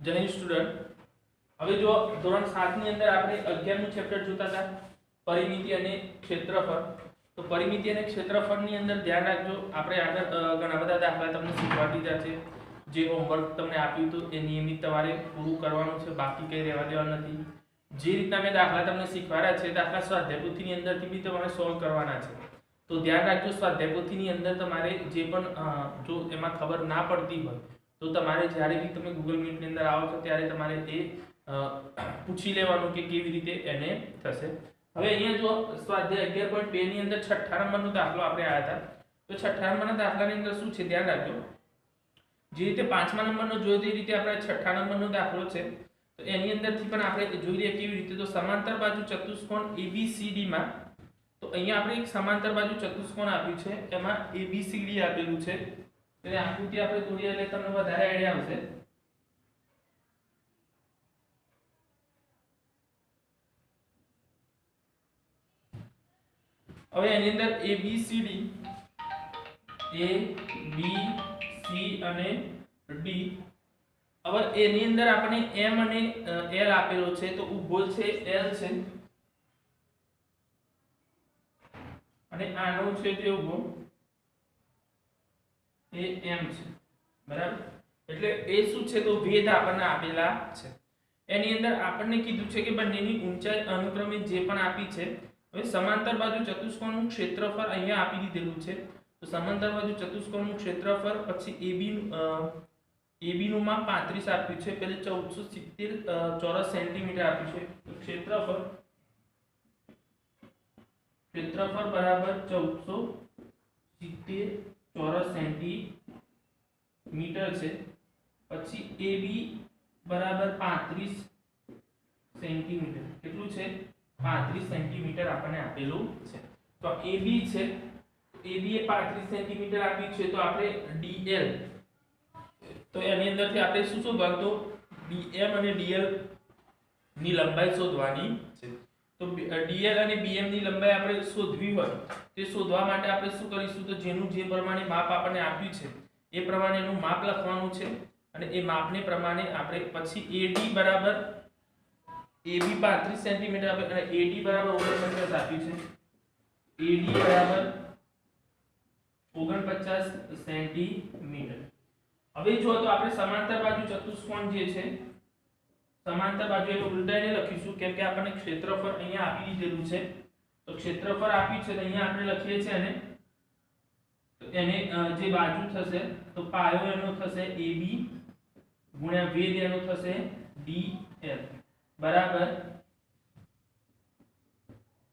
જય હિન્દ સ્ટુડન્ટ। હવે જો ધોરણ 7 ની અંદર આપણે 11 નું ચેપ્ટર જોતા હતા પરિમિતિ અને ક્ષેત્રફળ। તો પરિમિતિ અને ક્ષેત્રફળની અંદર ધ્યાન રાખજો, આપણે આગળ ઘણા બધા દાખલા તમને શીખવાડી દીધા છે। જે હોમવર્ક તમને આપ્યું હતું એ નિયમિત તમારે પૂરું કરવાનું છે, બાકી કંઈ રહેવા દેવાનું નથી। જે રીતના મેં દાખલા તમને શીખવાડ્યા છે દાખલા સ્વાધ્યાય પોથીની અંદરથી બી તમારે સોલ્વ કરવાના છે। તો ધ્યાન રાખજો, સ્વાધ્યાય પોથીની અંદર તમારે જે પણ જો એમાં ખબર ના પડતી હોય તો તમારે જ્યારે બી તમે ગૂગલ મીટની અંદર આવો છો ત્યારે તમારે એ પૂછી લેવાનું કે કેવી રીતે એને થશે। હવે અહીંયા જો સ્વાધ્યાય 11.2 ની અંદર છઠ્ઠા નંબરનો દાખલો આપણે આવ્યા હતા। તો છઠ્ઠા નંબરના દાખલાની અંદર શું છે ધ્યાન રાખજો, જે રીતે પાંચમા નંબરનો જોયો તે રીતે આપણે છઠ્ઠા નંબરનો દાખલો છે। તો એની અંદરથી પણ આપણે જોઈ લઈએ કેવી રીતે। તો સમાંતર બાજુ ચતુષ્કોણ ABCD માં, તો અહીંયા આપણે એક સમાંતર બાજુ ચતુષ્કોણ આપ્યું છે, એમાં ABCD આપેલું છે। એટલે આકૃતિ આપણે દોરીએ એટલે તમને વધારે આઈડિયા આવશે। હવે એની અંદર ABCD A B C અને D, હવે એની અંદર આપણે M અને L આપેલો છે, તો ઊભો છે L છે અને આનો છે તે ઊભો એ M છે, બરાબર। એટલે એ શું છે તો ભેદ આપણને આપેલા છે। એની અંદર આપણને કીધું છે કે બંનેની ઊંચાઈ અનુક્રમે જે પણ આપી છે। હવે સમાંતર બાજુ ચતુષ્કોણનું ક્ષેત્રફળ અહીંયા આપી દીધેલું છે। તો સમાંતર બાજુ ચતુષ્કોણનું ક્ષેત્રફળ, પછી AB નું માપ 35 આપ્યું છે, એટલે 1470 ચોરસ સેન્ટીમીટર આપ્યું છે। તો ક્ષેત્રફળ બરાબર 1470 ચોરસ સેન્ટીમીટર છે। પછી AB બરાબર 35 સેન્ટીમીટર, કેટલું છે 35 સેન્ટીમીટર આપણને આપેલું છે। તો AB છે, AB એ 35 સેન્ટીમીટર આપ્યું છે। તો આપણે DL, તો એની અંદરથી આપણે શું શોધવાનું, તો BM અને DL ની લંબાઈ શોધવાની છે। તો DL અને BM ની લંબાઈ આપણે શોધવી હોય તે શોધવા માટે આપણે શું કરીશું, તો જેનું જે પ્રમાણે માપ આપણને આપ્યું છે એ પ્રમાણે એનું માપ લખવાનું છે, અને એ માપને પ્રમાણે આપણે પછી AD બરાબર AB 35 સેન્ટીમીટર આપે અને AD બરાબર 49 આપ્યું છે। AD બરાબર 49 સેન્ટીમીટર। હવે જો તો આપણે સમાંતર બાજુ ચતુષ્કોણ જે છે, સમાંતર બાજુ એટલે ઉલટાઈને લખીશું, કેમ કે આપણને ક્ષેત્રફળ અહીંયા આપી દીધેલું છે। તો ક્ષેત્રફળ આપ્યું છે તો અહીંયા આપણે લખીએ છીએ અને તો એને જે બાજુ થશે તો પાયો એનો થશે AB ગુણ્યા વેધ એનો થશે DL બરાબર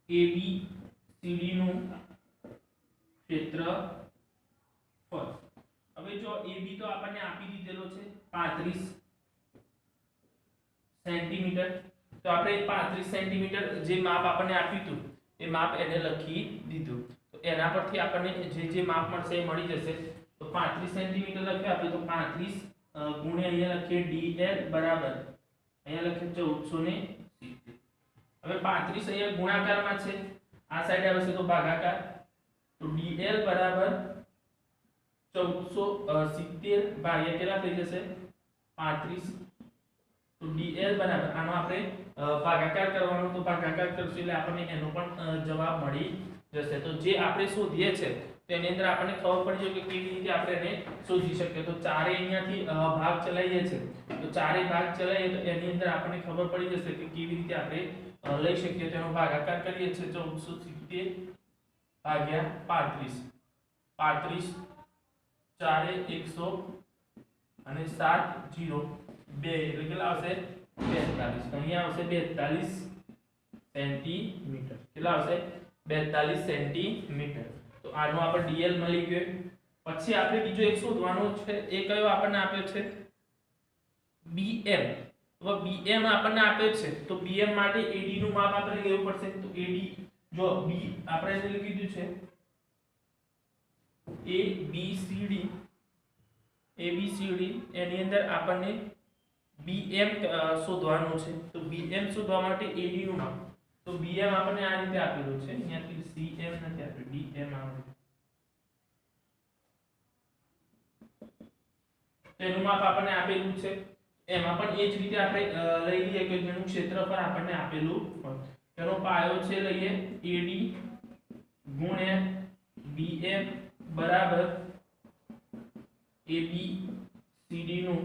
ABCD નું ક્ષેત્રફળ। હવે જો AB તો આપણને આપી દીધેલો છે 35 સેન્ટીમીટર, તો આપણે 35 સેન્ટીમીટર જે માપ આપણને આપ્યું હતું એ માપ એને લખી દીધું। તો એના પરથી આપણને જે માપ મળશે એ મળી જશે। તો 35 સેન્ટીમીટર લખ્યું આપણે, તો 35 ગુણ્યા અહીંયા લખીએ DL બરાબર અહીંયા લખીએ 1470। હવે 35 અહીંયા ગુણાકારમાં છે, આ સાઈડ આવશે તો ભાગાકાર, તો DL બરાબર 1470 ભાગ્યા કેટલા થઈ જશે 35। તો DL બરાબર આનો આપણે ભાગાકાર કરવાનો, તો ભાગાકાર કરશું એટલે આપણને એનો પણ જવાબ મળી જશે। તો જે આપણે શોધીએ છે તેની અંદર આપણને ખબર પડી જાય કે કેવી રીતે આપણે એને શોધી શકીએ। તો ચારે અહીંયાથી ભાગ ચલાવીએ છે, તો ચારે ભાગ ચલાવીએ તો એની અંદર આપણને ખબર પડી જશે કે કેવી રીતે આપણે લઈ શકીએ। તેનો ભાગાકાર કરીએ છે 1470 ભાગ્યા 35, 35 ચારે 100 અને 7 0 2 એટલે કેટલા આવશે 42। અહીંયા આવશે 42 સેન્ટીમીટર, કેટલા આવશે 42 સેન્ટીમીટર। તો આનો આપણે DL મળી ગયો। પછી આપણે બીજો એક શોધવાનો છે, એ કયો આપણને આપ્યો છે BM। તો BM આપણને આપ્યો છે, તો BM માટે AD નું માપ આપણે લેવું પડશે। તો AD જો B આપણે એને કીધું છે ABCD એની અંદર આપણને BM શોધવાનું છે। તો BM શોધવા માટે AD નું માપ, તો BM આપણને આ રીતે આપેલું છે, અહીંયાથી CM નથી આપ્યું, DM આવે। તેનું માપ આપણને આપેલું છે એમાં પણ એ જ રીતે આપણે લઈ લઈએ કે જેનું ક્ષેત્રફળ આપણને આપેલું હોય તેનો પાયો છે લઈએ AD ગુણ્યા BF બરાબર AB CD નું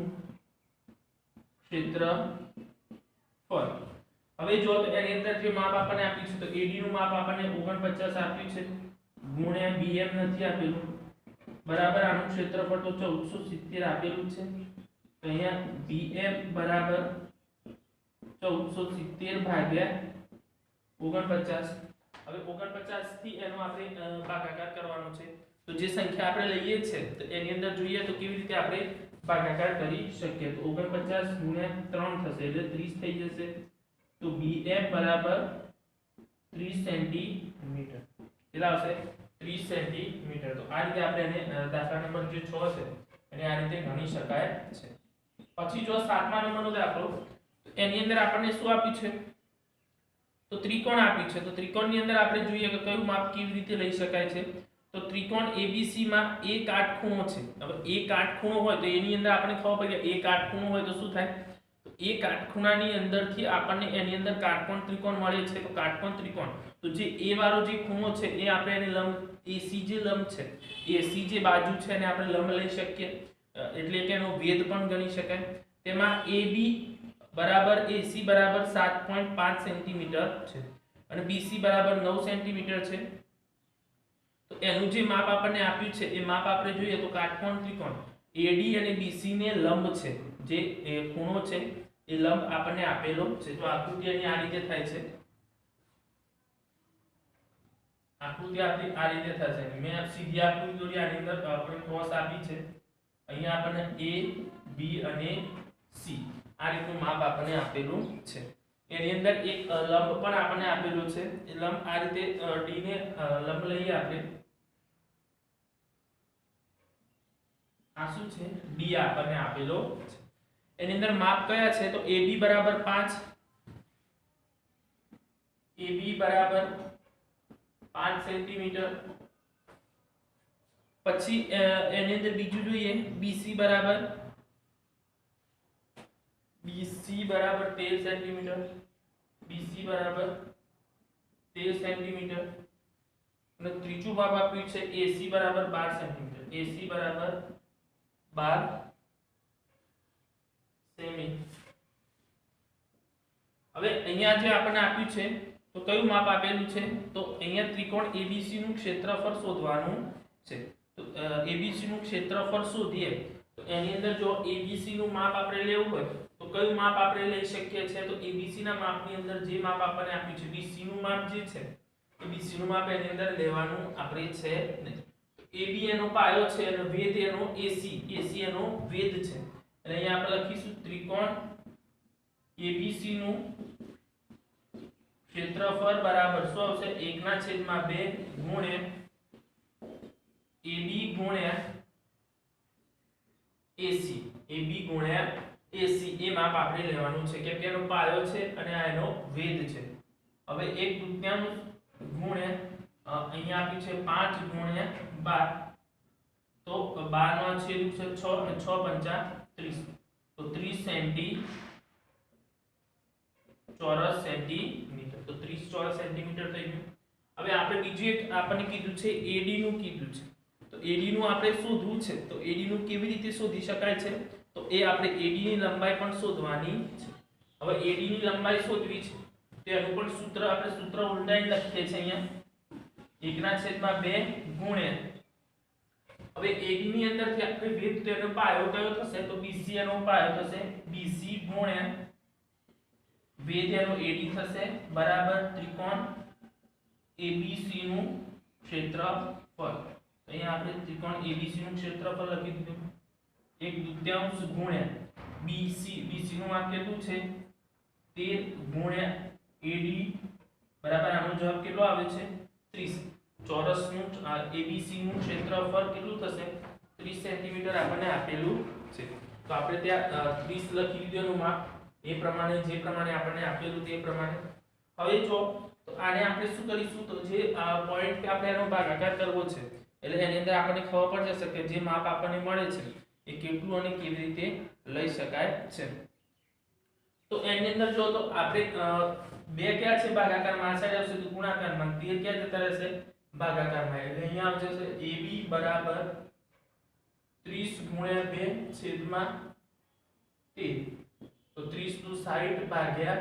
ક્ષેત્રફળ। હવે જો તો એની અંદર જે માપ આપણને આપ્યું છે તો AD નું માપ આપણને 49 આપ્યું છે ગુણ્યા BF નથી આપેલું બરાબર આનું ક્ષેત્રફળ તો 1470 આપેલું છે તો અહીંયા BF બરાબર 1470 ભાગ્યા 49। હવે 49 થી એનો આપણે ભાગાકાર કરવાનો છે તો જે સંખ્યા આપણે લઈએ છે તો એની અંદર જોઈએ તો કેવી રીતે આપણે ભાગાકાર કરી શકીએ તો 49 ગુણ્યા 3 થશે એટલે 30 થઈ જશે તો BF બરાબર 30 સેન્ટીમીટર કેટલા આવશે 30 સેન્ટીમીટર। તો આ રીતે આપણે એને દાખલા નંબર જે 6 છે એને આ રીતે ગણી શકાય છે। પછી જો 7મા નંબરનો દાખલો તો એની અંદર આપણને શું આપ્યું છે તો ત્રિકોણ આપ્યું છે તો ત્રિકોણની અંદર આપણે જોઈએ કે કયું માપ કેવી રીતે લઈ શકાય છે તો ત્રિકોણ ABC માં એક કાટખૂણો છે। હવે એક કાટખૂણો હોય તો એની અંદર આપણે ખબર પડે કે એક કાટખૂણો હોય તો શું થાય તો એક કાટખૂણાની અંદરથી આપણને એની અંદર કાટકોણ ત્રિકોણ મળે છે તો કાટકોણ ત્રિકોણ તો જે A વાળો જે ખૂણો છે એ આપણે એને લંબ AC જે લંબ છે AC જે બાજુ છે એને આપણે લંબ લઈ શકીએ એટલે કે એનો વેધ પણ ગણી શકાય તેમાં AB બરાબર AC બરાબર 7.5 સેન્ટીમીટર છે અને BC બરાબર 9 સેન્ટીમીટર છે તો એનું જે માપ આપણને આપ્યું છે એ માપ આપણે જોઈએ તો કાટકોણ ત્રિકોણ AD અને BC ને લંબ છે જે ખૂણો છે એ લંબ આપણને આપેલો છે તો આકૃતિ અહીં આ રીતે થાય છે આકૃતિ આપણી આ રીતે થશે મેં સીધી આકૃતિ દોરી આની અંદર આપણે ક્રોસ આપી છે અહીંયા આપણને A B અને C આ રીતનું માપ આપણને આપેલું છે એની અંદર એક લંબ પણ આપણને આપેલો છે એ લંબ આ રીતે D ને લંબ લઈએ આપણે આ શું છે D આપણને આપેલો છે એની અંદર માપ કયા છે તો AB બરાબર 5 AB બરાબર 5 સેન્ટીમીટર પછી એની અંદર બીજું જોઈએ BC બરાબર 13 સેન્ટીમીટર BC બરાબર 13 સેન્ટીમીટર અને ત્રીજું માપ આપ્યું છે AC બરાબર 12 સેન્ટીમીટર AC બરાબર 12 સેમી। હવે અહીંયા જે આપણને આપ્યું છે તો કયું માપ આપેલું છે તો અહીંયા ત્રિકોણ ABC નું ક્ષેત્રફળ શોધવાનું છે તો ABC નું ક્ષેત્રફળ શોધીએ તો એની અંદર જો ABC નું માપ આપણે લેવું હોય તો કયું માપ આપણે લઈ શકીએ છે તો ABC ના માપની અંદર જે માપ આપણને આપ્યું છે BC નું માપ જે છે એ BC નું માપ એની અંદર લેવાનું આપણે છે નહીં AB એનો પાયો છે અને વેધ એનો AC એનો વેધ છે એટલે અહીંયા આપણે લખીશું ત્રિકોણ ABC નું ક્ષેત્રફળ બરાબર શું આવશે 1/2 ગુણ્યા AB ગુણ્યા AC AB ગુણ્યા AC એ માપ આપણે લેવાનું છે કે એનો પાયો છે અને આ એનો વેધ છે। હવે 1/2 ગુણ્યા અહીંયા આપ્યું છે 5 ગુણ્યા 12 તો 12 નો છેદ છે 6 અને 6 5 30 તો 30 સેન્ટી ચોરસ સેન્ટીમીટર તો 30 ચોરસ સેન્ટીમીટર થઈ ગયું। હવે આપણે બીજું એક આપણને કીધું છે AD નું કીધું છે તો AD નું આપણે શોધવું છે તો AD નું કેવી રીતે શોધી શકાય છે તો એ આપણે AD ની લંબાઈ પણ શોધવાની છે। હવે AD ની લંબાઈ શોધવી છે તો એનું પણ સૂત્ર આપણે સૂત્ર ઉલટાઈને લખીએ છીએ અહીંયા 1/2 ગુણ્યા હવે AD ની અંદરથી આપણે વેધ તેનો પાયો કયો થશે તો BC એનો પાયો થશે BC ગુણ્યા વેધ એનો AD થશે બરાબર ત્રિકોણ ABC નું ક્ષેત્રફળ અહીંયા આપણે ત્રિકોણ ABC નું ક્ષેત્રફળ લખી દીધું 1/2 ગુણ્યા BC નું માપ કેટલું છે 13 ગુણ્યા AD બરાબર આનો જવાબ કેટલો આવે છે 30 ચોરસ નું ABC નું ક્ષેત્રફળ કેટલું થશે 30 સેન્ટીમીટર આપણને આપેલું છે તો આપણે ત્યાં 30 લખી દીધું માપ એ પ્રમાણે જે પ્રમાણે આપણને આપેલું તે પ્રમાણે। હવે જો તો આને આપણે શું કરીશું તો જે પોઈન્ટ કે આપણે એનો ભાગાકાર કરવો છે એટલે એની અંદર આપણને ખબર પડી જશે કે જે માપ આપણને મળે છે એ કેટલું અને કેવી રીતે લઈ શકાય છે। તો એની અંદર જો તો આપણે બે ક્યાં છે ભાગાકારમાં, આ સાઈડ આવશે તો ગુણાકારમાં, 13 ક્યાં જતા રહેશે ભાગાકારમાં, એટલે અહીંયા આવશે AB બરાબર 30 ગુણ્યા 2 છેદમાં 13, તો 30 નું 60 ભાગ્યા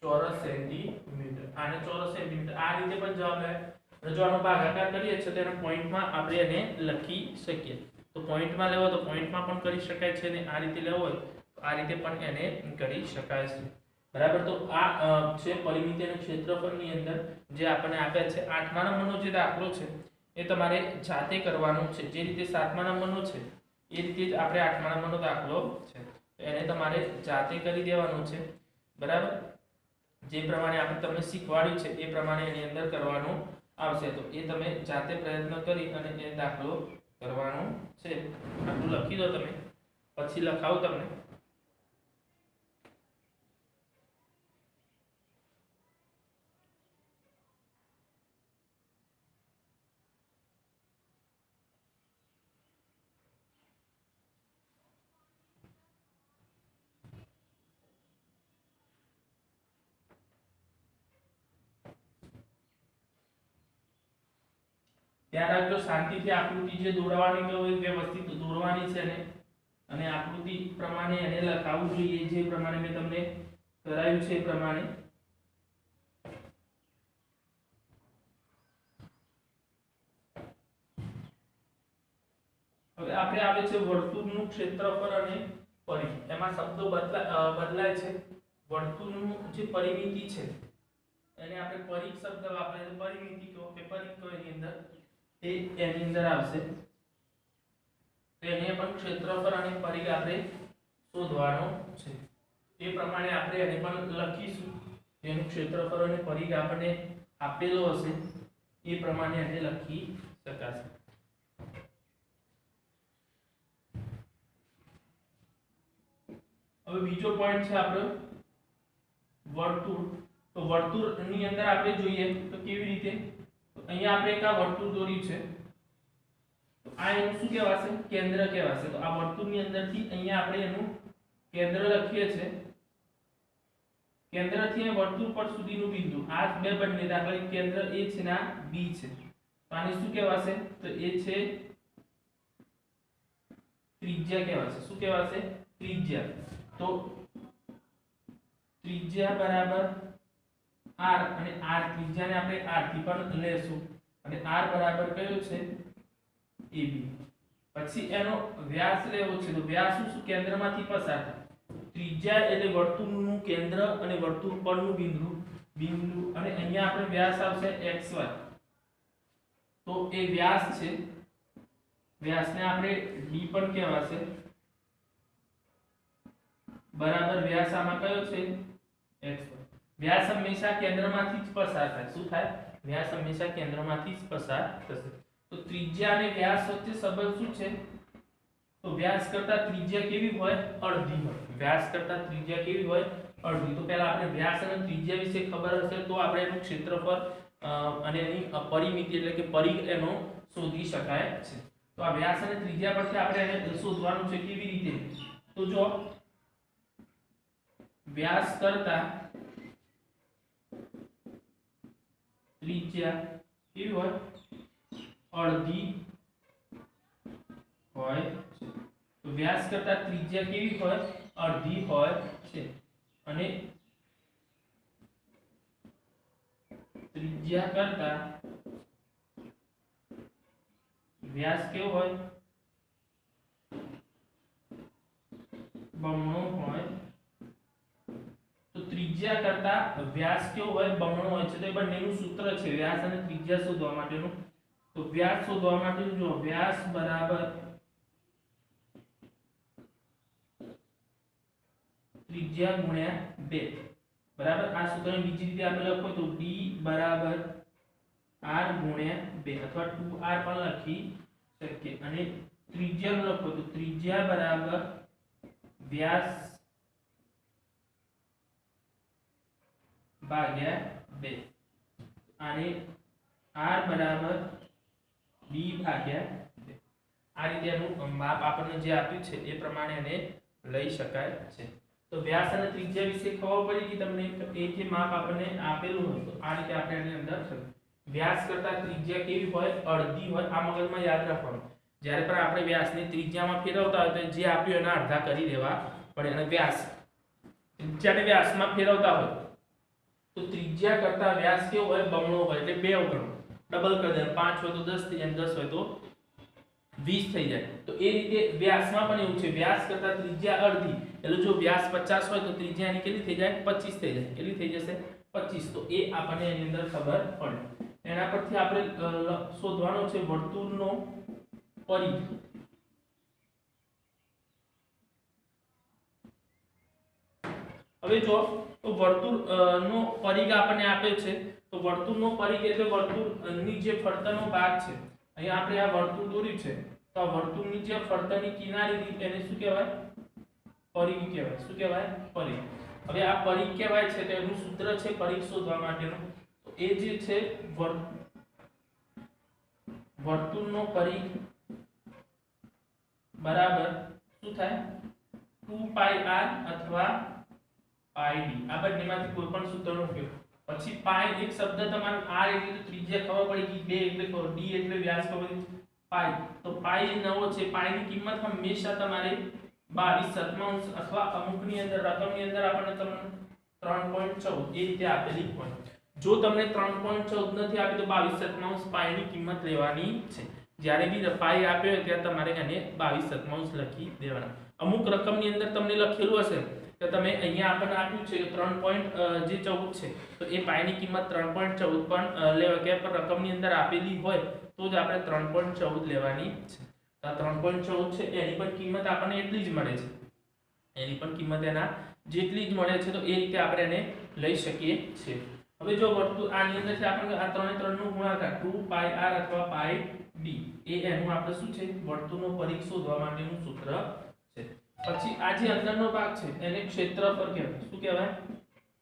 ચોરસ સેન્ટીમીટર, આને ચોરસ સેન્ટીમીટર આ રીતે પણ જવાબ આવે। જો આનો ભાગાકાર કરીએ છે તો એના પોઈન્ટમાં આપણે એને લખી શકીએ, તો પોઈન્ટમાં લેવો તો પોઈન્ટમાં પણ કરી શકાય છે અને આ રીતે લેવો હોય તો આ રીતે પણ એને કરી શકાય છે, બરાબર। તો આ છે પરિમિતિ અને ક્ષેત્રફળની અંદર જે આપણને આપ્યા છે। 8મા નંબરનો જે દાખલો છે એ તમારે જાતે કરવાનો છે, જે રીતે 7મા નંબરનો છે એ રીતે જ આપણે 8મા નંબરનો દાખલો છે, તો એને તમારે જાતે કરી દેવાનો છે, બરાબર। જે પ્રમાણે આપણે તમને શીખવાડ્યું છે એ પ્રમાણે એની અંદર કરવાનું આવશે, તો એ તમે જાતે પ્રયત્ન કરી અને એ દાખલો કરવાનો છે। આટલું લખી દો તમે, પછી લખાવું તમને। ધ્યાન રાખજો, શાંતિથી આકૃતિ જે દોરવાની હોય વ્યવસ્થિત દોરવાની છે ને, અને આકૃતિ પ્રમાણે એને લખાવવું જોઈએ, જે પ્રમાણે મેં તમને કરાવ્યું છે એ પ્રમાણે। હવે આપણે આવે છે વર્તુળનું ક્ષેત્રફળ અને પરિઘ, એમાં શબ્દો બદલાય છે। વર્તુળનું જે પરિમિતિ છે એને આપણે પરિઘ શબ્દ વાપરીએ તો પરિમિતિ કહો કે પરિઘ કહો, એની અંદર એની અંદર આવશે, એને પણ ક્ષેત્રફળ અને પરિઘ આપણે શોધવાનો છે, એ પ્રમાણે આપણે એને પણ લખીશું, જેનું ક્ષેત્રફળ અને પરિઘ આપણને આપેલો હશે એ પ્રમાણે એને લખી શકાશે। હવે બીજો પોઈન્ટ છે આપણો વર્તુળ, તો વર્તુળની અંદર આપણે જોઈએ તો કેવી રીતે, તો અહીંયા આપણે એક આ વર્તુળ દોર્યું છે, તો આ એનું શું કહેવાશે કેન્દ્ર કહેવાશે, તો આ વર્તુળની અંદરથી અહીંયા આપણે એનું કેન્દ્ર લખીએ છે, કેન્દ્રથી વર્તુળ પર સુધીનું બિંદુ, આ બે બંને દાખલા કે કેન્દ્ર A છે ને આ B છે, તો આને શું કહેવાશે તો એ છે ત્રિજ્યા કહેવાશે। શું કહેવાશે ત્રિજ્યા, તો ત્રિજ્યા બરાબર r, અને r ત્રિજ્યાને આપણે r થી પણ લેશું, અને r બરાબર કયો છે AB, પછી એનો વ્યાસ લેવો છે, તો વ્યાસ શું કેન્દ્રમાંથી પસાર થાય, ત્રિજ્યા એટલે વર્તુળનું કેન્દ્ર અને વર્તુળ પરનું બિંદુ, અને અહીંયા આપણે વ્યાસ આવશે xy, તો એ વ્યાસ છે, વ્યાસને આપણે d પણ કહેવાશે, બરાબર વ્યાસ આમાં કયો છે xy। વ્યાસ હંમેશા કેન્દ્રમાંથી જ પસાર થાય, શું થાય વ્યાસ હંમેશા કેન્દ્રમાંથી જ પસાર થશે, તો ત્રિજ્યા અને વ્યાસ વચ્ચે સંબંધ શું છે, તો વ્યાસ કરતા ત્રિજ્યા કેવી હોય અડધી હોય, વ્યાસ કરતા ત્રિજ્યા કેવી હોય અડધી। તો પહેલા આપણે વ્યાસ અને ત્રિજ્યા વિશે ખબર હશે તો આપણે એનું ક્ષેત્રફળ અને એની પરિમિતિ એટલે કે પરિઘ એનો શોધી શકાય છે। તો આ વ્યાસ અને ત્રિજ્યા પરથી આપણે એને શોધવાનું છે, કેવી રીતે, તો જો વ્યાસ કરતા ત્રિજ્યા કેવી હોય અડધી હોય છે, તો વ્યાસ કરતા ત્રિજ્યા કેવી હોય અડધી હોય છે, અને ત્રિજ્યા કરતા વ્યાસ કેવો હોય બમણો હોય, તો ત્રિજ્યા કરતા વ્યાસ કેવો હોય બમણો હોય છે, તો એ બંનેનું સૂત્ર છે વ્યાસ અને ત્રિજ્યા શોધવા માટેનું, તો વ્યાસ શોધવા માટે જો વ્યાસ બરાબર ત્રિજ્યા ગુણ્યા 2, બરાબર। આ સૂત્રને બીજી રીતે આપણે લખો તો d બરાબર r ગુણ્યા 2 અથવા 2r પણ લખી શકીએ, અને ત્રિજ્યાનું લખો તો ત્રિજ્યા બરાબર વ્યાસ ભાગ્યા 2, અને r બરાબર d ભાગ્યા 2, આ રીતે એનું માપ આપણને જે આપ્યું છે એ પ્રમાણે એને લઈ શકાય છે। તો વ્યાસ અને ત્રિજ્યા વિશે ખબર પડી કે તમને એ જે માપ આપણને આપેલું હોય તો આ રીતે આપણે એની અંદર વ્યાસ કરતા ત્રિજ્યા કેવી હોય અડધી હોય। આ મગજમાં યાદ રાખવાનું જ્યારે પણ આપણે વ્યાસને ત્રિજ્યામાં ફેરવતા હોય તો જે આપ્યું એના અડધા કરી દેવા પડે। અને વ્યાસ ત્રિજ્યાને વ્યાસમાં ફેરવતા હોય તો ત્રિજ્યા કરતા વ્યાસ કેવો હોય બમણો હોય એટલે 2 ગણો ડબલ કરી દે 5 હોય તો 10 થઈ જાય 10 હોય તો 20 થઈ જાય। તો એ રીતે વ્યાસમાં પણ એવું છે વ્યાસ કરતા ત્રિજ્યા અડધી એટલે જો વ્યાસ 50 હોય તો ત્રિજ્યા એની કેટલી થઈ જાય 25 થઈ જાય। કેટલી થઈ જશે 25। તો એ આપણને એની અંદર ખબર પડે। એના પરથી આપણે શોધવાનો છે વર્તુળનો પરિઘ। હવે જો તો વર્તુળ નો પરિઘ આપણને આપેલ છે તો વર્તુળનો પરિઘ એટલે વર્તુળની જે ફરતનો ભાગ છે। અહીં આપણે આ વર્તુળ દોર્યું છે તો આ વર્તુળની જે ફરતની કિનારી હતી એને શું કહેવાય પરિઘ કહેવાય। શું કહેવાય પરિઘ। હવે આ પરિઘ કહેવાય છે તો એનું સૂત્ર છે પરિઘ શોધવા માટેનું તો એ જે છે વર્તુળનો પરિઘ બરાબર શું થાય 2πr અથવા πd। આ બંનેમાંથી કોઈ પણ સૂત્રનો ઉપયોગ પછી પાઈ એક શબ્દ તમારે r એટલે ત્રિજ્યા ખબર પડી ગઈ 2 એટલે d એટલે વ્યાસ ખબર પડી પાઈ તો પાઈ નવો છે પાઈની કિંમત હંમેશા તમારે 22 અથવા અમુકની અંદર રકમની અંદર આપણને તમને 3.14 એ રીતે આપેલી હોય। જો તમને 3.14 નથી આપી તો 22 પાઈની કિંમત લેવાની છે। જ્યારે બી પાઈ આપ્યો હોય ત્યાં તમારે એને 22 લખી દેવાના। અમુક રકમની અંદર તમને લખેલું હશે તો તમે અહીંયા આપણને આપ્યું છે કે 3.14 છે તો એ પાઈની કિંમત 3.14 પણ લેવા કે પર રકમની અંદર આપેલી હોય તો જ આપણે 3.14 લેવાની છે। તો આ 3.14 છે એની પણ કિંમત આપણને એટલી જ મળે છે એની પણ કિંમત એના જેટલી જ મળે છે તો એ રીતે આપણે એને લઈ શકીએ છીએ। હવે જો વર્તુળ આની અંદર છે આપણને આ 3 નો ગુણાકાર 2πr અથવા πd એ એનું આપણે શું છે વર્તુળનો પરિઘ શોધવા માટેનું સૂત્ર છે। પછી આ જે અંદરનો ભાગ છે એને ક્ષેત્રફળ કહેવાય। શું કહેવાય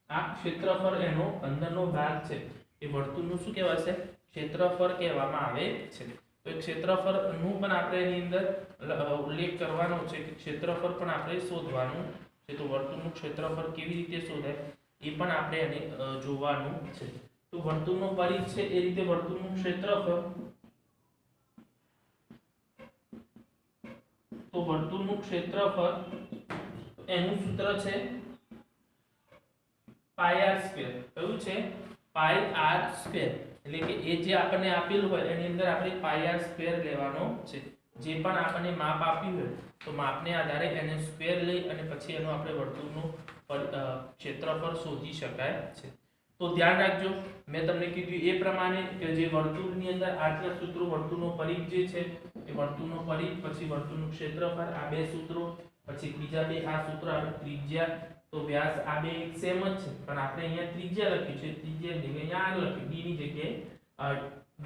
આ ક્ષેત્રફળ એનો અંદરનો ભાગ છે એ વર્તુળનું શું કહેવાશે ક્ષેત્રફળ કહેવામાં આવે છે। તો ક્ષેત્રફળનું પણ આપણે એની અંદર ઉલ્લેખ કરવાનો છે કે ક્ષેત્રફળ પણ આપણે શોધવાનું છે। તો વર્તુળનું ક્ષેત્રફળ કેવી રીતે શોધાય એ પણ આપણે એને જોવાનું છે। તો વર્તુળનો પરિઘ છે એ રીતે વર્તુળનું ક્ષેત્રફળ તો વર્તુળનું ક્ષેત્રફળ એનું સૂત્ર છે πr²। કયું છે πr² એટલે કે એ જે આપણને આપેલું હોય એની અંદર આપણે πr² લેવાનો છે। જે પણ આપણને માપ આપ્યું હોય તો માપને આધારે એને સ્ક્વેર લઈ અને પછી એનું આપણે વર્તુળનું ક્ષેત્રફળ શોધી શકાય છે। તો ધ્યાન રાખજો મેં તમને કીધું એ પ્રમાણે કે જે વર્તુળની અંદર આટલા સૂત્રો વર્તુળનો પરિઘ જે છે એ વર્તુળનો પરિઘ પછી વર્તુળનું ક્ષેત્રફળ આ બે સૂત્રો પછી બીજા બે આ સૂત્ર આપણે ત્રિજ્યા તો વ્યાસ આ બે એક સેમ જ છે પણ આપણે અહીંયા ત્રિજ્યા લખ્યું છે ત્રિજ્યાની જગ્યાએ અહીંયા r લખ્યું d ની જગ્યાએ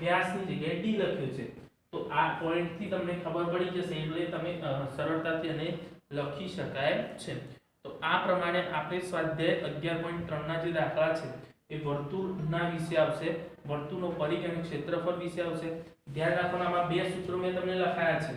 વ્યાસની જગ્યાએ d લખ્યું છે। તો આ પોઈન્ટ થી તમને ખબર પડી જશે એટલે તમે સરળતાથી એને લખી શકાય છે। તો આ પ્રમાણે આપણે સ્વાધ્યાય 11.3 ના જે દાખલા છે એ વર્તુળના વિશે આવશે વર્તુળનો પરિઘ અને ક્ષેત્રફળ વિશે આવશે। ધ્યાન રાખવાનું આમાં બે સૂત્રો મેં તમને લખાયા છે।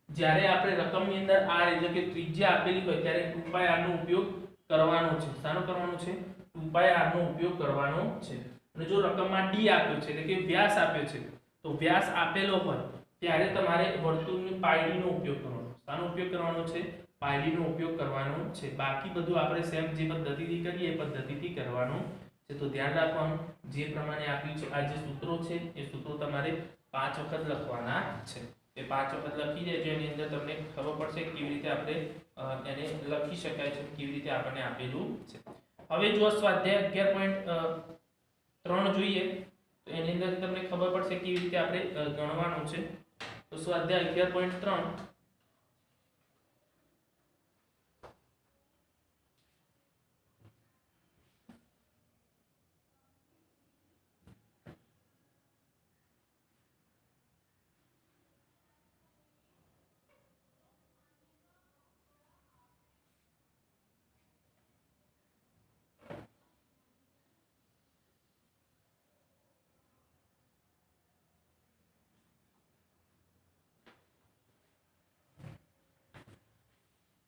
જ્યારે આપણે રકમની અંદર r એટલે કે ત્રિજ્યા આપેલી હોય ત્યારે 2πr નો ઉપયોગ કરવાનો છે। શાનો કરવાનો છે 2πr નો ઉપયોગ કરવાનો છે। અને જો રકમમાં d આપ્યો છે એટલે કે વ્યાસ આપ્યો છે તો વ્યાસ આપેલો હોય ત્યારે તમારે વર્તુળની πd નો ઉપયોગ કરવાનો। શાનો ઉપયોગ કરવાનો છે πd નો ઉપયોગ કરવાનો છે। બાકી બધું આપણે સેમ જે પદ્ધતિથી કરીએ એ પદ્ધતિથી કરવાનું છે। તો ધ્યાન રાખવાનું જે પ્રમાણે આપ્યું છે આ જે સૂત્રો છે એ સૂત્રો તમારે 5 વખત લખવાના છે। એ 5 વખત લખી દેજો એની અંદર તમને ખબર પડશે કેવી રીતે આપણે એને લખી શકાય છે કેવી રીતે આપણને આપેલું છે। હવે જો સ્વાધ્યાય 11.3 જોઈએ તો એની અંદર તમને ખબર પડશે કેવી રીતે આપણે ગણવાનું છે। તો સ્વાધ્યાય 11.3 સ્વાધ્યાય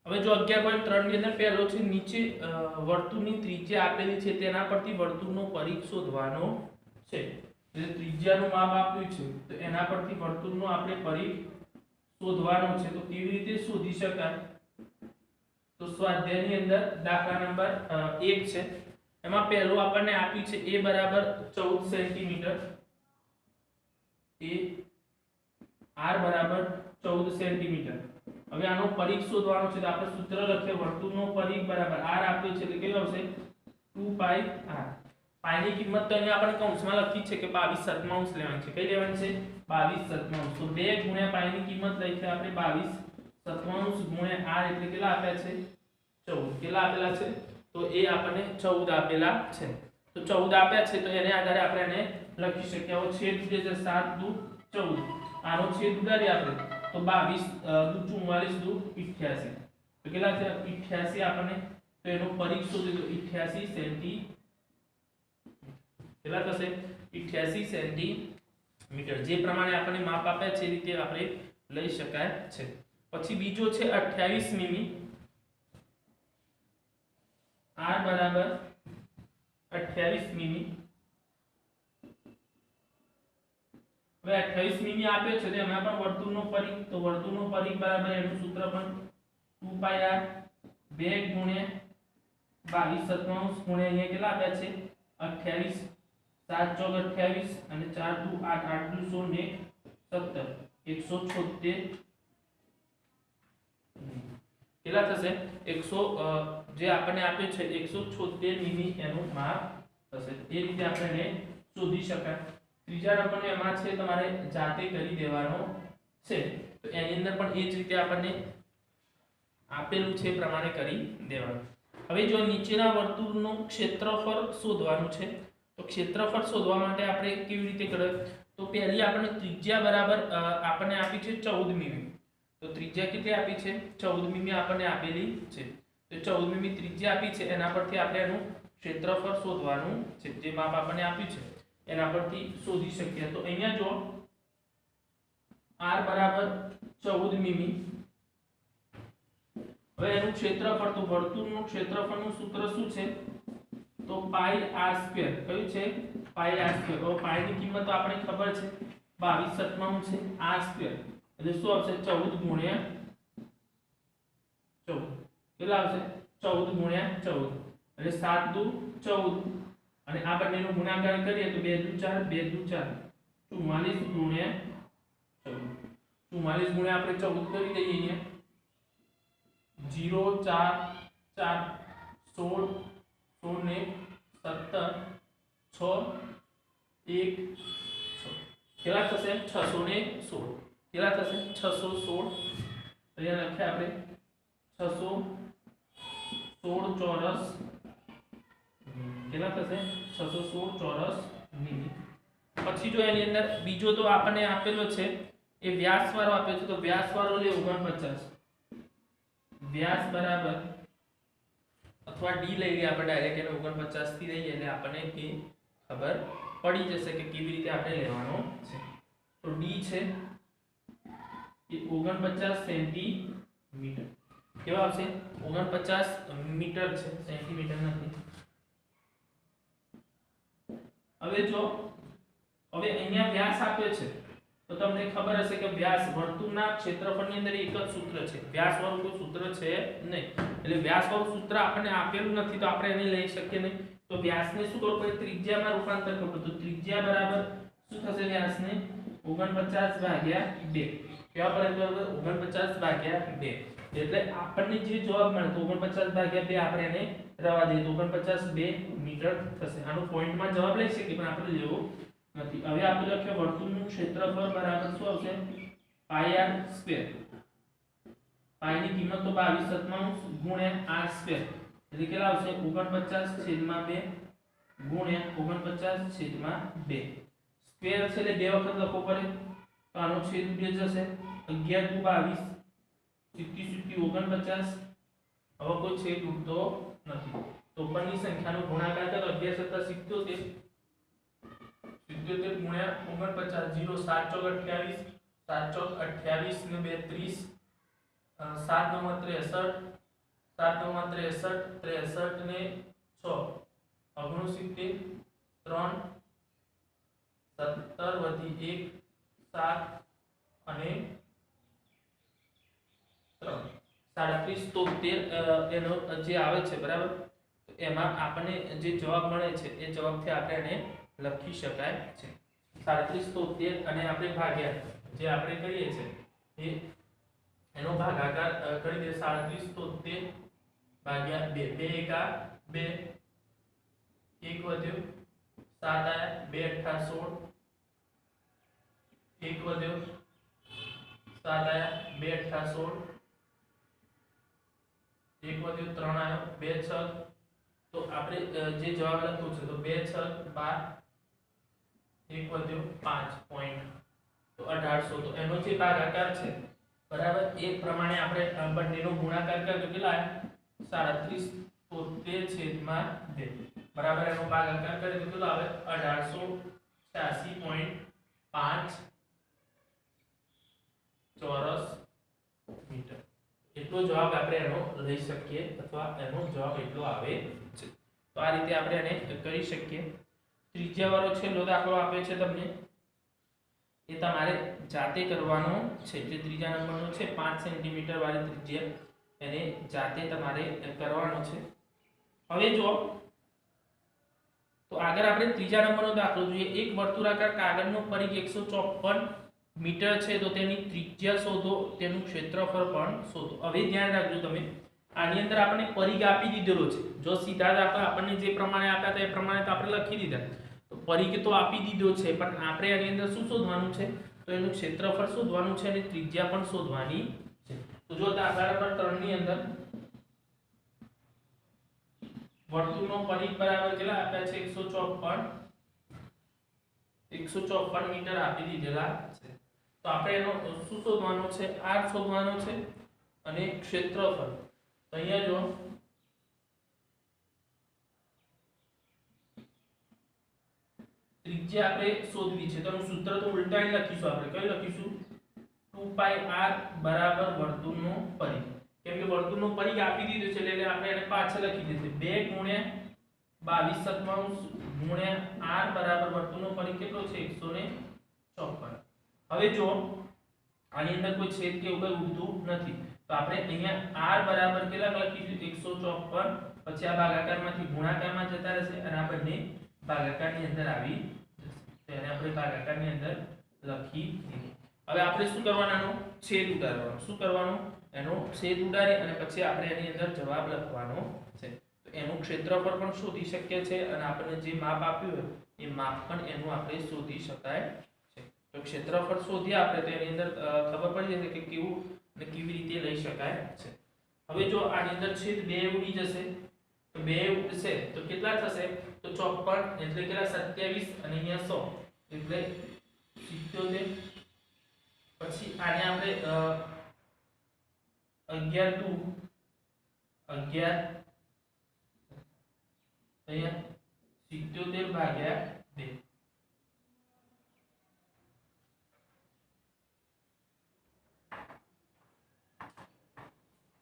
હવે જો 11.3 ની અંદર પહેલો છે નીચે વર્તુળની ત્રિજ્યા આપેલી છે તેના પરથી વર્તુળનો પરિઘ શોધવાનો છે. એટલે ત્રિજ્યાનું માપ આપ્યું છે તો એના પરથી વર્તુળનો આપણે પરિઘ શોધવાનો છે. તો કેવી રીતે શોધી શકાય? તો સ્વાધ્યાયની અંદર દાખલા નંબર 1 છે એમાં પહેલું આપણને આપ્યું છે a બરાબર 14 સેન્ટીમીટર, r બરાબર 14 સેન્ટીમીટર. હવે આનો પરિઘ શોધવાનો છે તો આપણે સૂત્ર લખીએ વર્તુળનો પરિઘ બરાબર r આપ્યો છે એટલે કેટલો આવશે 2 પાઈ r. પાઈ ની કિંમત તો અહીંયા આપણે કૌંસમાં લખી છે કે 22/7 લેવાની છે. કઈ લેવાની છે? 22/7. તો 2 ગુણ્યા પાઈ ની કિંમત લઈ છે આપણે 22/7 ગુણ્યા r એટલે કેટલા આપ્યા છે 14. કેટલા આપેલા છે? તો એ આપણને 14 આપેલા છે. તો 14 આપ્યા છે તો એને આધારે આપણે એને લખી શકીએ. હવે છેદ જે છે 7 દુ 14. આનો છેદ ઉડાડીએ આપણે તો 22 દુ 44 દુ 88. તો કેટલા છે 88 આપણને. તો એનો પરિઘ શોધીએ તો 88 સેન્ટી કેટલા થશે 88 સેન્ટીમીટર. જે પ્રમાણે આપણને માપ આપ્યા છે એ રીતે આપણે લઈ શકાય છે. પછી બીજો છે 28 મીમી, r બરાબર 28 મીમી. હવે 28 મીમી આપ્યો છે તો એમાં પણ વર્તુળનો પરિઘ, તો વર્તુળનો પરિઘ બરાબર એનું સૂત્ર પણ 2 પાઈ r 2 ગુણ્યા 22/7 ગુણ્યા અહીંયા કેટલા આપ્યા છે 28. 7 ચોક 28 અને 4 દુ 8 8 દુ 16 17 176 કેટલા થશે 100 જે આપણને આપ્યું છે 176 મીમી એનું માપ થશે. એ રીતે આપણે શોધી શકાય. ત્રીજા નંબરનો એમાં છે તમારે જાતે કરી દેવાનો છે. તો એની અંદર પણ એ જ રીતે આપણને આપેલું છે પ્રમાણે કરી દેવાનું. હવે જો નીચેના વર્તુળનું ક્ષેત્રફળ શોધવાનું છે તો ક્ષેત્રફળ શોધવા માટે આપણે કેવી રીતે કરીએ? તો પહેલી આપણે ત્રિજ્યા બરાબર આપણને આપી છે 14 મીમી. તો ત્રિજ્યા કેટલી આપી છે 14 મીમી આપણને આપેલી છે. તો 14 મીમી ત્રિજ્યા આપી છે એના પરથી આપણે એનું ક્ષેત્રફળ શોધવાનું છે. જે માપ આપણને આપ્યું છે એના પરથી શોધી શકીએ. તો અહીંયા જો r બરાબર 14 મીમી. હવે એનું ક્ષેત્રફળ, તો વર્તુળનું ક્ષેત્રફળનું સૂત્ર શું છે? તો પાઈ r સ્ક્વેર. કયું છે? પાઈ r સ્ક્વેર. તો પાઈ ની કિંમત તો આપણે ખબર છે 22/7 છે r સ્ક્વેર. એટલે શું આવશે 14 ગુણ્યા 14. કેટલા આવશે 14 ગુણ્યા 14 એટલે 7 દુ 14 અને આ બંનેનો ગુણાકાર કરીએ તો 2 દુ 4 2 દુ 4 44 ગુણ્યા 14. 44 ગુણ્યા આપણે 14 કરી દઈએ અહીંયા 0 4 4 16 16 17 6 1 6 કેટલા થશે 616. કેટલા થશે 616. અહીંયા લખ્યા આપણે 616 ચોરસ કેટલા થશે 616 ચોરસ મીમી. પછી જો એની અંદર બીજો તો આપણને આપેલો છે એ વ્યાસ વાળો આપ્યો છે. તો વ્યાસ વાળો લે 49. વ્યાસ બરાબર અથવા ડી લઈ લઈએ આપણે ડાયરેક્ટ એને 49 થી લઈએ એટલે આપણને એ ખબર પડી જશે કે કેવી રીતે આપણે લેવાનો છે. તો ડી છે એ 49 સેન્ટીમીટર. કેવા આવશે 49 મીટર છે, સેન્ટીમીટર નથી. હવે જો હવે અહીંયા વ્યાસ આપ્યો છે તો તમને ખબર હશે કે વ્યાસ વર્તુળના ક્ષેત્રફળની અંદર એક જ સૂત્ર છે. વ્યાસ વાળું કોઈ સૂત્ર છે નહીં. એટલે વ્યાસ વાળું સૂત્ર આપણને આપેલું નથી તો આપણે એને લઈ શકીએ નહીં. તો વ્યાસને શું કરવું પડે? ત્રિજ્યામાં રૂપાંતર કરવું. તો ત્રિજ્યા બરાબર શું થશે? વ્યાસને 49/2. કેવા પડે? 49/2. એટલે આપણને જે જવાબ મળે તો 49/2 આપણે એને રવા દઈએ તો 49 મીટર થશે. આનો પોઈન્ટમાં જવાબ લઈ શકીએ પણ આપણે લેવો નથી. હવે આપણે લખ્યો વર્તુળનું ક્ષેત્રફળ બરાબર શું આવશે? પાઈ r સ્ક્વેર. પાઈ ની કિંમત તો 22/7 ગુણ્યા r સ્ક્વેર એટલે કેટલા આવશે 49/2 ગુણ્યા 49/2. સ્ક્વેર છે એટલે બે વખત લખવો પડે તો આનો છેદ ઉડી જશે 11 દુ 22 70 49. હવે કોઈ છેદ ઉડતો નથી તો ઉપરની સંખ્યાનો ગુણાકાર કરો 11 * 77 77 ગુણ્યા 49 0 7 ચોક 28 7 ચોક 28 ને 2 30 7 નવ 63, 7 નવ 63, 63 ને 6 69, 3 17 વધી 1 7 અને 3 37 તો 13 એનો જે આવે છે બરાબર, તો એમાં આપણને જે જવાબ મળે છે એ જવાબથી આપણે એને લખી શકાય છે 37 તો 13 અને આપણે ભાગ્યા જે આપણે કરીએ છે એ એનો ભાગાકાર કરી દે 37 તો 13 ભાગ્યા 2 2 એકા 2 1 વધ્યો 7 આયા 2 અઠ્ઠા 16 1 વધ્યો 7 આયા 2 અઠ્ઠા 16 1 વધ્યો 3 આયો 2 6 તો આપણે જે જવાબ લખ્યો છે તો 2 6 12 1 વધ્યો 5 પોઈન્ટ તો 1800 તો એનો જે ભાગાકાર છે બરાબર એ પ્રમાણે આપણે બંનેનો ગુણાકાર કર્યો તો કેટલા આવ્યા 37 તો 13/2 બરાબર એનો ભાગાકાર કરીએ તો કેટલો આવે 1886.5 ચોરસ મીટર એટલો જવાબ આપણે એનો લઈ શકીએ અથવા એનો જવાબ એટલો આવે છે તો આ રીતે આપણે એને કરી શકીએ ત્રીજા વાળો છેલ્લો દાખલો આપે છે તમને એ તમારે જાતે કરવાનો છે જે ત્રીજા નંબરનો છે 5 સેન્ટીમીટર વાળી ત્રિજ્યા એને જાતે તમારે કરવાનો છે હવે જો તો આગળ આપણે ત્રીજા નંબરનો દાખલો જોઈએ એક વર્તુળાકાર કાગળનો પરિઘ 154 મીટર છે તો તેની ત્રિજ્યા શોધો તેનું ક્ષેત્રફળ પણ શોધો હવે ધ્યાન રાખજો તમે આની અંદર આપણે પરિઘ આપી દીધેલો છે જો સીધા દાખલા આપણને જે પ્રમાણે આપ્યા હતા એ પ્રમાણે તો આપણે લખી દીધા તો પરિઘ તો આપી દીધો છે પણ આપણે આની અંદર શું શોધવાનું છે તો એનું ક્ષેત્રફળ શોધવાનું છે અને ત્રિજ્યા પણ શોધવાની છે તો જો દાખલા નંબર 3 ની અંદર વર્તુળનો પરિઘ બરાબર કેટલા આપ્યા છે 154 મીટર આપી દીધેલા છે તો આપણે એનો શું શોધવાનો છે r શોધવાનો છે અને ક્ષેત્રફળ તો અહીંયા જો ત્રિજ્યા આપણે શોધવી છે તો એનું સૂત્ર તો ઉલટાઈને લખીશું આપણે કઈ લખીશું 2πr બરાબર વર્તુળનો પરિઘ કેમ કે વર્તુળનો પરિઘ આપી દીધો છે એટલે આપણે એને પાછળ લખી દઈશું 2 ગુણ્યા 22 r બરાબર વર્તુળનો પરિઘ કેટલો છે 154 હવે જો આની અંદર કોઈ છેદ કે એવું કંઈ ઉડતું નથી તો આપણે અહીંયા r બરાબર કેટલા લખીશું 154 પછી આ ભાગાકારમાંથી ગુણાકારમાં જતા રહેશે અને આ બંને ભાગાકારની અંદર આવી જશે તો એને આપણે ભાગાકારની અંદર લખી દીધું હવે આપણે શું કરવાનું છેદ ઉડાડવાનો શું કરવાનું એનો છેદ ઉડાડી અને પછી આપણે એની અંદર જવાબ લખવાનો છે તો એનું ક્ષેત્રફળ પણ શોધી શકીએ છે અને આપણને જે માપ આપ્યું હોય એ માપ પણ એનું આપણે શોધી શકાય છે તો ક્ષેત્રફળ શોધીએ આપણે તો એની અંદર ખબર પડી જશે કે કેવું અને કેવી રીતે લઈ શકાય છે હવે જો આની અંદર છેદ 2 ઉડી જશે તો 2 ઉડશે તો કેટલા થશે તો 54 એટલે કેટલા 27 અને અહીંયા 100 એટલે 77 પછી આને આપણે 11 2 11 અહીંયા 77 ભાગ્યા 2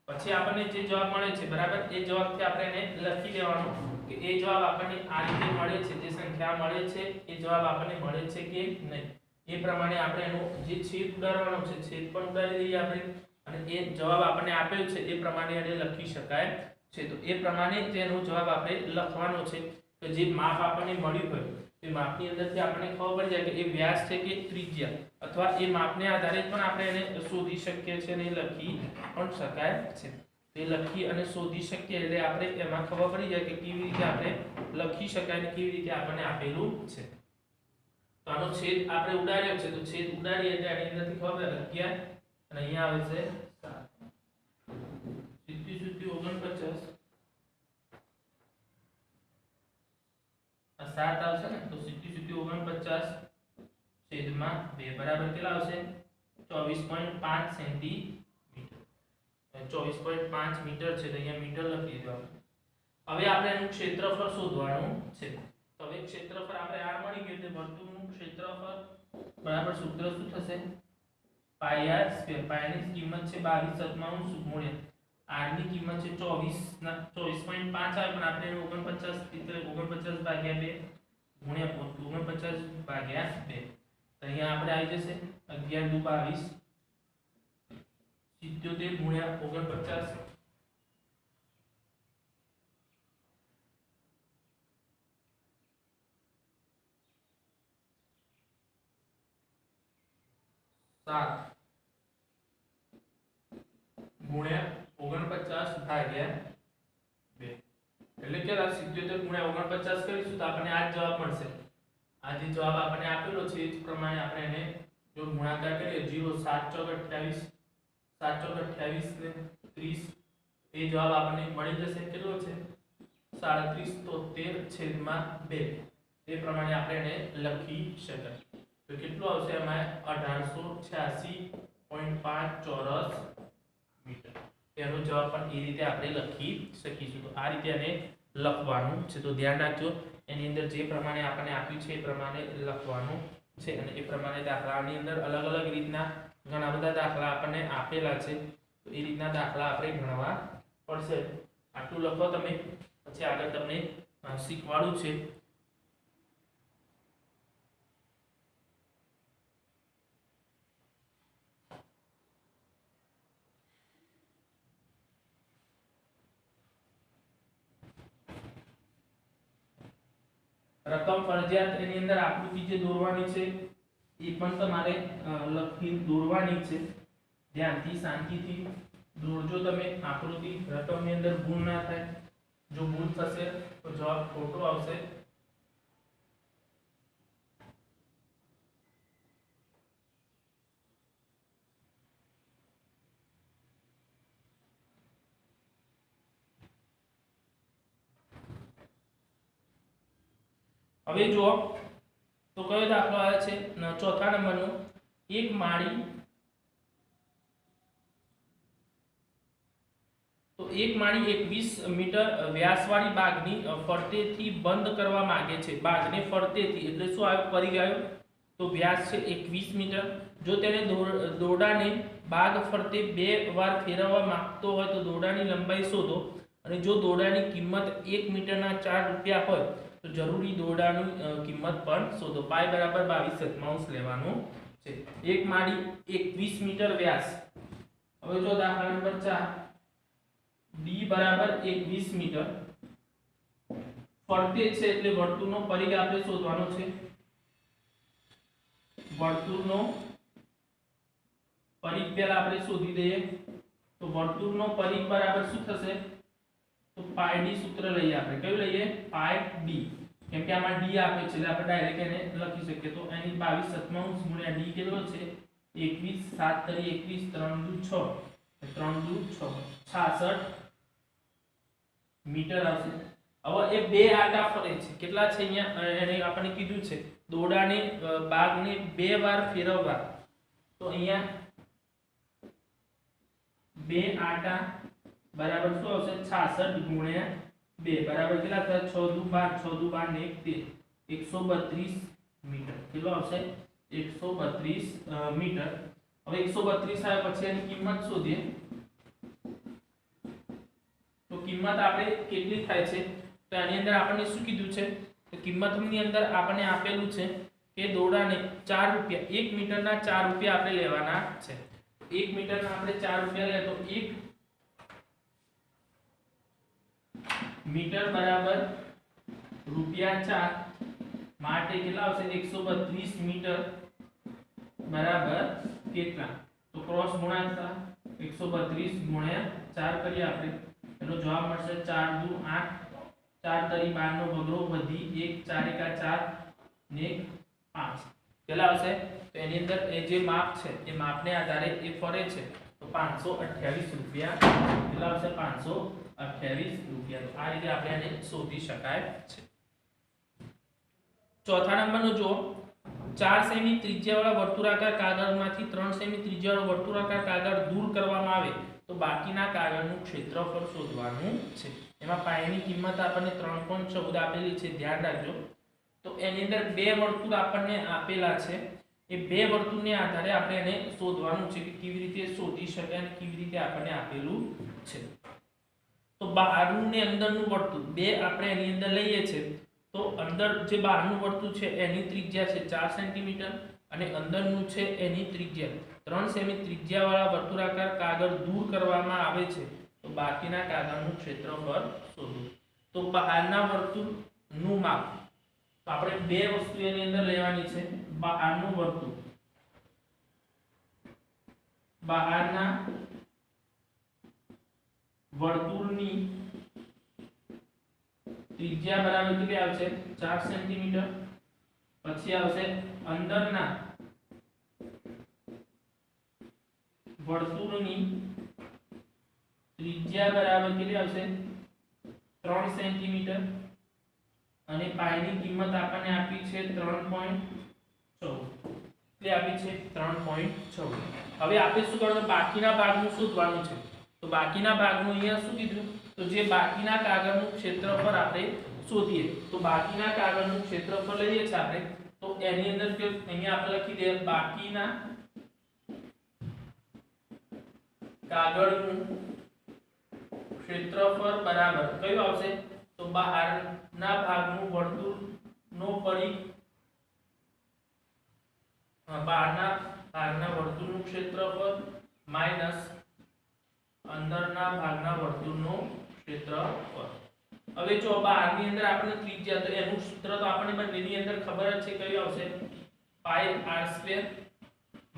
પછી આપણને જે જવાબ મળે છે બરાબર એ જવાબથી આપણે એને લખી દેવાનો કે એ જવાબ આપણને આ રીતે મળે છે જે સંખ્યા મળે છે એ જવાબ આપણને મળે છે કે નહીં એ પ્રમાણે આપણે એનો જે છેદ ઉડાડવાનો છે છેદ પણ ઉડાડી દઈએ આપણે અને એ જવાબ આપણને આપેલ છે એ પ્રમાણે એને લખી શકાય છે તો એ પ્રમાણે તેનો જવાબ આપણે લખવાનો છે કે જે માપ આપણને મળ્યું હોય એ માપની અંદરથી આપણને ખબર પડી જાય કે એ વ્યાસ છે કે ત્રિજ્યા અથવા એ માપને આધારે પણ આપણે એને શોધી શકીએ છીએ અને લખી પણ શકાય છે તે લખી અને શોધી શકીએ એટલે આપણે એમાં ખબર પડી જાય કે કેવી રીતે આપણે લખી શકાય અને કેવી રીતે આપણને આપેલું છે તો આનો છેદ આપણે ઉડાડ્યો છે તો છેદ ઉડાડીએ એટલે આની અંદરથી ખબર પડે 11 અને અહીંયા આવે છે 7 સીધી 49 આ 7 આવશે ને તો સીધી 49 છેદમાં 2 બરાબર કેટલા આવશે 24.5 સેન્ટીમીટર 24.5 મીટર છે તો અહીંયા મીટર લખી દીધું આપણે હવે આપણે એનું ક્ષેત્રફળ શોધવાનું છે તો હવે ક્ષેત્રફળ આપણે r મળી ગયું એટલે વર્તુળનું ક્ષેત્રફળ બરાબર સૂત્ર શું થશે પાઈ આર સ્ક્વેર. પાઈની કિંમત છે 22/7 ગુણ્યા આર ની કિંમત છે 24 ના 24.5 આવે પણ આપણે 49 એટલે 49 ભાગ્યા 2 ગુણ્યા 49 ભાગ્યા 2. તો અહીંયા આપણે આવી જશે 11 દુ 22 77 ગુણ્યા 49 7 ગુણ્યા 49 ભાગ્યા 2 એટલે કે 77 ગુણ્યા 49 કરીશું તો આપણને આ જ જવાબ મળશે. આ જે જવાબ આપણને આપેલો છે એ જ પ્રમાણે આપણે એને જો ગુણાકાર કરીએ 0 7 ચોક 28 7 ચોક 28 ને 30 એ જવાબ આપણને મળી જશે. કેટલો છે 3773/2. એ પ્રમાણે આપણે એને લખી શકાય. તો કેટલું આવશે એમાં 1886.5 ચોરસ મીટર. એનો જવાબ પણ એ રીતે આપણે લખી શકીશું. તો આ રીતે એને લખવાનું છે. તો ધ્યાન રાખજો એની અંદર જે પ્રમાણે આપણને આપ્યું છે એ પ્રમાણે લખવાનું છે અને એ પ્રમાણે દાખલાની અંદર અલગ અલગ રીતના ઘણા બધા દાખલા આપણને આપેલા છે. તો એ રીતના દાખલા આપણે ગણવા પડશે. આટલું લખો તમે, પછી આગળ તમને શીખવાડું છે. રકમ ફરજિયાત એની અંદર આકૃતિ જે દોરવાની છે એ પણ તમારે લખી દોરવાની છે. ધ્યાનથી શાંતિથી દોરજો તમે આકૃતિ. રકમની અંદર ભૂલ ના થાય. જો ભૂલ થશે તો જવાબ ખોટો આવશે. હવે જુઓ તો કયો દાખલો આવે છે ચોથા નંબરનો. એક માળી તો એક માળી 21 મીટર વ્યાસવાળી બાગની ફરતેથી બંધ કરવા માંગે છે. બાગને ફરતેથી એટલે શું આવ્યું પરિઘ આવ્યો તો વ્યાસ છે 21 મીટર. જો તેને દોરડાને બાગ ફરતે 2 વાર ફેરવવા માંગતો હોય તો દોરડાની લંબાઈ શોધો અને જો દોરડાની કિંમત 1 મીટરના 4 રૂપિયા હોય તો જરૂરી દોરડાની કિંમત પણ શોધો. પાઈ બરાબર 22/7 લેવાનું છે. એક માળી 21 મીટર વ્યાસ. હવે જો દાખલા નંબર 4 d બરાબર 21 મીટર ફરતે છે એટલે વર્તુળનો પરિઘ આપણે શોધવાનો છે. વર્તુળનો પરિઘ પહેલા આપણે શોધી દઈએ. તો વર્તુળનો પરિઘ બરાબર શું થશે તો પાઈ d સૂત્ર લઈએ આપણે. કયું લઈએ પાઈ d. કેમ કે આમાં d આપે છે એટલે આપણે ડાયરેક્ટ એને લખી શકીએ. તો એની 22/7 ગુણ્યા d કેટલો છે 21 7 તરી 21 3 દુ 6 3 દુ 6 66 મીટર આવશે. હવે એ બે આટા ફરે છે. કેટલા છે અહીંયા એને આપણને કીધું છે દોરડાને બાગને 2 વાર ફેરવવા. તો અહીંયા 2 આટા બરાબર શું આવશે 66 ગુણ્યા 2 બરાબર કેટલા થાય 6 દુ 12 6 દુ 12 ને 1 132 મીટર. કેટલો આવશે 132 મીટર. હવે 132 આવે પછી એની કિંમત શોધીએ. તો કિંમત આપણે કેટલી થાય છે તો આની અંદર આપણને શું કીધું છે તો કિંમતની અંદર આપણને આપેલું છે કે દોરડાને 4 રૂપિયા 1 મીટરના 4 રૂપિયા આપણે લેવાના છે. 1 મીટરના આપણે 4 રૂપિયા લે તો 1 મીટર બરાબર રૂપિયા 4 માટે કેટલા આવશે 132 મીટર બરાબર કેટલા તો ક્રોસ ગુણાકાર 132 ગુણ્યા 4 કરીએ આપણે. એનો જવાબ મળશે 4 દુ 8 4 તરી 12 નો બગડો વધી 1 4 એકા 4 ને 5 કેટલા આવશે તો એની અંદર એ જે માપ છે એ માપને આધારે એ ફરે છે તો 528 રૂપિયા. કેટલા આવશે 528 રૂપિયા. તો આ રીતે આપણે આને શોધી શકાય છે. ચોથા નંબરનો જો 4 સેમી ત્રિજ્યાવાળા વર્તુળાકાર કાગળમાંથી 3 સેમી ત્રિજ્યાવાળો વર્તુળાકાર કાગળ દૂર કરવામાં આવે તો બાકીના કાગળનું ક્ષેત્રફળ શોધવાનું છે. એમાં પાઈની કિંમત આપણને 3.14 આપેલી છે. ધ્યાન રાખજો. તો એની અંદર બે વર્તુળ આપણને આપેલા છે. એ એ બે વર્તુળને આધારે આપણે એને શોધવાનું છે કે કેવી રીતે શોધી શકાય અને કેવી રીતે આપણને આપેલું છે. તો બહારનું ને અંદરનું વર્તુળ બે આપણે એની અંદર લઈએ છે. તો અંદર જે બહારનું વર્તુળ છે એની ત્રિજ્યા છે 4 સેન્ટીમીટર અને અંદરનું છે એની ત્રિજ્યા 3 સેમી ત્રિજ્યાવાળા વર્તુળાકાર કાગળ દૂર કરવામાં આવે છે. તો બાકીના કાગળનું ક્ષેત્રફળ શોધો. તો બહારના વર્તુળનું માપ, તો આપણે બે વસ્તુ એની અંદર લેવાની છે. બહારનું વર્તુળ, બહારના વર્તુળની ત્રિજ્યા બરાબર કેટલી આવશે 4 સેન્ટીમીટર. પછી આવશે અંદરના વર્તુળની ત્રિજ્યા બરાબર કેટલી આવશે 3 સેન્ટીમીટર અને પાઈની કિંમત આપણને આપી છે 3.14. એટલે આપી છે 3.14. હવે આપણે શું કરવાનું, બાકીના ભાગનું શોધવાનું છે. તો બાકીના ભાગનું અહીંયા શું કીધું, તો જે બાકીના કાગળનું ક્ષેત્રફળ આપણે શોધીએ. તો બાકીના કાગળનું ક્ષેત્રફળ લઈએ છીએ આપણે, તો એની અંદર કે અહીંયા આપણે લખી દઈએ બાકીના કાગળનું ક્ષેત્રફળ બરાબર કયું આવશે, તો બહારના ભાગનું વર્તુળનો પરિઘ, બહારના વર્તુળનું ક્ષેત્રફળ માઈનસ અંદરના ભાગના વર્તુળનું ક્ષેત્રફળ. હવે જો બહારની અંદર આપણે ત્રિજ્યા, તો એનું સૂત્ર તો આપણને બંનેની અંદર ખબર જ છે કયું આવશે પાઈ r²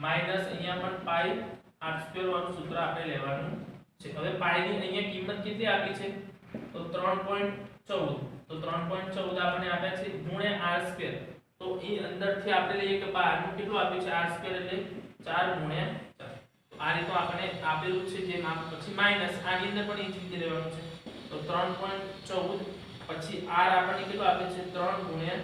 માઈનસ અહીંયા પણ પાઈ r² વાળું સૂત્ર આપણે લેવાનું છે. હવે પાઈની અહીંયા કિંમત કેટલી આપી છે, તો 3.14. તો 3.14 આપણને આપ્યા છે ગુણ્યા r². તો એ અંદરથી આપણે લઈએ કે બહારનું કેટલું આપ્યું છે r² એટલે 4 ગુણ્યા 4. આ રીતે આપણે આપેલું છે જે માપ. પછી માઈનસ આની અંદર પણ એ જ રીતે લેવાનું છે. તો 3.14 પછી r આપણને કેટલું આપે છે 3 ગુણ્યા.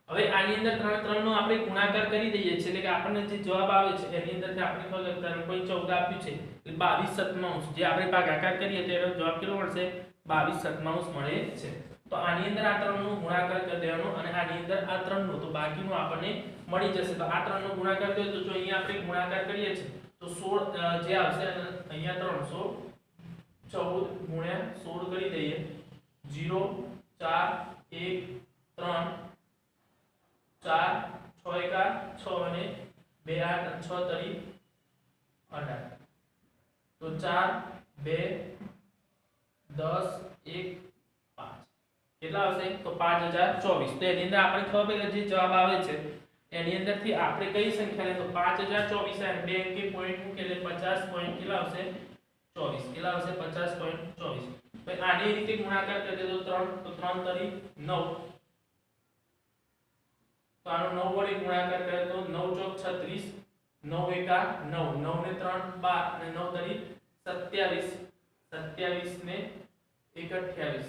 હવે આની અંદર 3 નો આપણે ગુણાકાર કરી દઈએ છીએ એટલે કે આપણને જે જવાબ આવે છે એની અંદરથી આપણે ખબર 3.14 આપ્યું છે એટલે 22/7 જે આપણે ભાગાકાર કરીએ તો એનો જવાબ કેટલો મળશે 22/7 મળે છે. તો આની અંદર આ 3 નો ગુણાકાર કરી દેવાનો અને આની અંદર આ 3 નો, તો બાકીનું આપણને મળી જશે. તો આ 3 નો ગુણાકાર કરીએ તો જો અહીંયા આપણે ગુણાકાર કરીએ છીએ તો 16 જે આવશે અહીંયા 314 ગુણ્યા 16 કરી દઈએ 0 4 1 3 4 6 એકા 6 અને 2 8 6 તરી 18. તો 4 2 10 1 5 કેટલા આવશે, તો 5024. તો એની અંદર આપણે ખબર પડે જે જવાબ આવે છે એની અંદરથી આપણે કઈ સંખ્યા લે તો 5024 અને બે અંકી પોઈન્ટ મૂકે એટલે 50 પોઈન્ટ કેટલા આવશે 24. કેટલા આવશે 50.24. તો આની રીતે ગુણાકાર કરી દે તો 3, તો 3 તરી 9. તો આનો 9 વડે ગુણાકાર કરે તો 9 ચોક 36, 9 એકા 9, 9 ને 3 12 અને 9 તરી 27, 27 ને 1 28.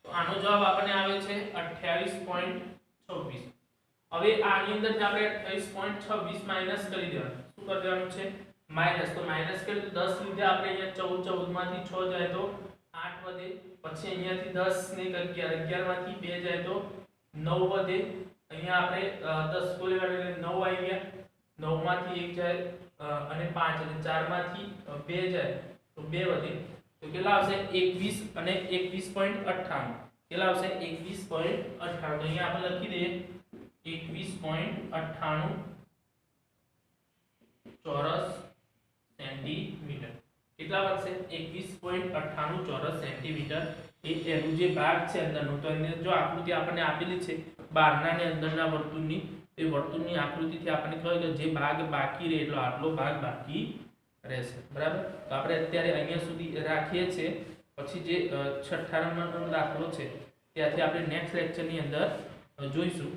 તો આનો જવાબ આપણને આવે છે 28.26. હવે આની અંદર આપણે 28.26 માઈનસ કરી દેવાનું. શું કરી દેવાનું છે માઈનસ. તો માઈનસ કરીએ તો 10 લીધે આપણે અહીંયા 14, 14 માંથી 6 જાય તો 8 વધે. પછી અહીંયાથી 10 ને 11, 11 માંથી 2 જાય તો 9 વધે. અહીંયા આપણે 10 કોલે એટલે 9 આવી ગયા. 9 માંથી 1 જાય અને 5 એટલે 4 માંથી 2 જાય તો 2 વધે. તો કેટલા આવશે 21 અને 21.98. કેટલા આવશે 21.98. તો અહીંયા આપણે લખી દઈએ 21.98 ચોરસ સેન્ટીમીટર. કેટલા વધશે 21.98 ચોરસ સેન્ટીમીટર. એ એનું જે ભાગ છે અંદરનો, તો એની જો આકૃતિ આપણને આપેલી છે બહારના ને અંદરના વર્તુળની, તે વર્તુળની આકૃતિથી આપણને ખબર કે જે ભાગ બાકી રહે એટલો આટલો ભાગ બાકી રહેશે. બરાબર. તો આપણે અત્યારે અહીંયા સુધી રાખીએ છીએ. પછી જે 6થા નંબરનો દાખલો છે ત્યાંથી આપણે નેક્સ્ટ લેક્ચરની અંદર જોઈશું.